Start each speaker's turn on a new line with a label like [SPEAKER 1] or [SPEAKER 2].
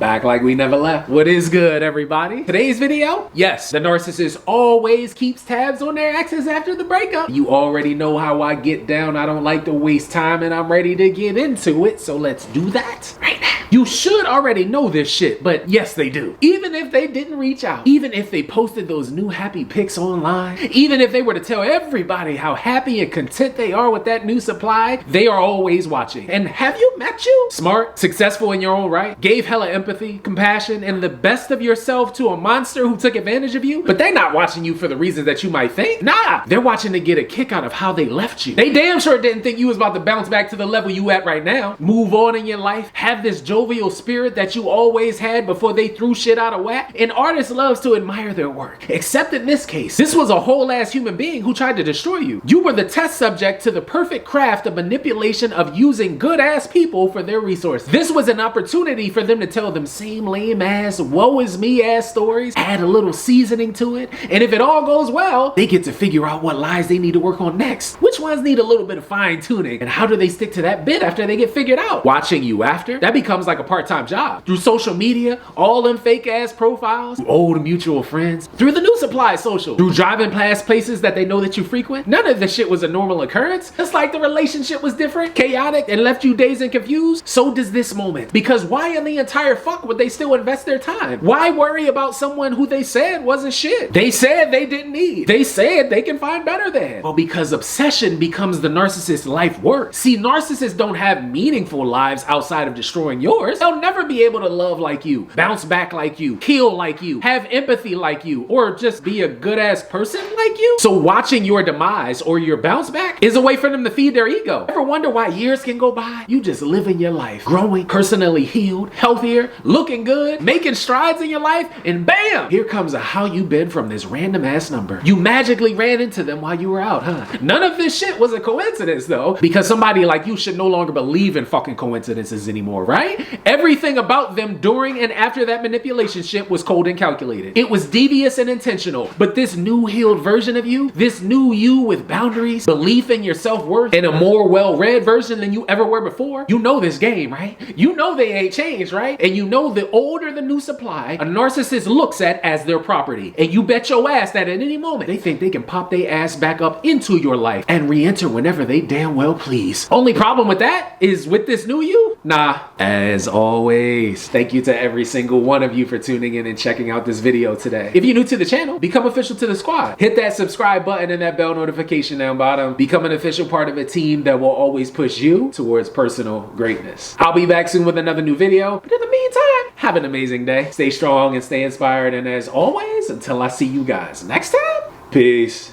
[SPEAKER 1] Back like we never left. What is good, everybody? Today's video? Yes, the narcissist always keeps tabs on their exes after the breakup. You already know how I get down. I don't like to waste time and I'm ready to get into it. So let's do that right now. You should already know this shit, but yes, they do. Even if they didn't reach out, even if they posted those new happy pics online, even if they were to tell everybody how happy and content they are with that new supply, they are always watching. And have you met you? Smart, successful in your own right, gave hella empathy, compassion, and the best of yourself to a monster who took advantage of you, but they're not watching you for the reasons that you might think. Nah, they're watching to get a kick out of how they left you. They damn sure didn't think you was about to bounce back to the level you at right now. Move on in your life, have this jovial spirit that you always had before they threw shit out of whack. An artist loves to admire their work. Except in this case, this was a whole ass human being who tried to destroy you. You were the test subject to the perfect craft of manipulation of using good ass people for their resources. This was an opportunity for them to tell them same lame ass, woe is me ass stories, add a little seasoning to it, and if it all goes well, they get to figure out what lies they need to work on next. Which ones need a little bit of fine tuning, and how do they stick to that bit after they get figured out? Watching you after, that becomes like a part-time job. Through social media, all them fake ass profiles, through old mutual friends, through the new supply social, through driving past places that they know that you frequent. None of this shit was a normal occurrence. It's like the relationship was different, chaotic, and left you dazed and confused. So does this moment. Because why in the entire fuck would they still invest their time? Why worry about someone who they said wasn't shit? They said they didn't need. They said they can find better than. Well, because obsession becomes the narcissist's life work. See, narcissists don't have meaningful lives outside of destroying yours. They'll never be able to love like you, bounce back like you, heal like you, have empathy like you, or just be a good ass person like you. So watching your demise or your bounce back is a way for them to feed their ego. Ever wonder why years can go by? You just living your life, growing, personally healed, healthier, looking good, making strides in your life, and bam! Here comes a how you been from this random ass number. You magically ran into them while you were out, huh? None of this shit was a coincidence though, because somebody like you should no longer believe in fucking coincidences anymore, right? Everything about them during and after that manipulation shit was cold and calculated. It was devious and intentional, but this new healed version of you, this new you with boundaries, belief in your self-worth, and a more well-read version than you ever were before, you know this game, right? You know they ain't changed, right? And you know the older the new supply, a narcissist looks at as their property. And you bet your ass that at any moment, they think they can pop their ass back up into your life and re-enter whenever they damn well please. Only problem with that is with this new you, nah. As always, thank you to every single one of you for tuning in and checking out this video today. If you're new to the channel, become official to the squad. Hit that subscribe button and that bell notification down bottom. Become an official part of a team that will always push you towards personal greatness. I'll be back soon with another new video. But in the meantime, have an amazing day. Stay strong and stay inspired. And as always, until I see you guys next time, peace.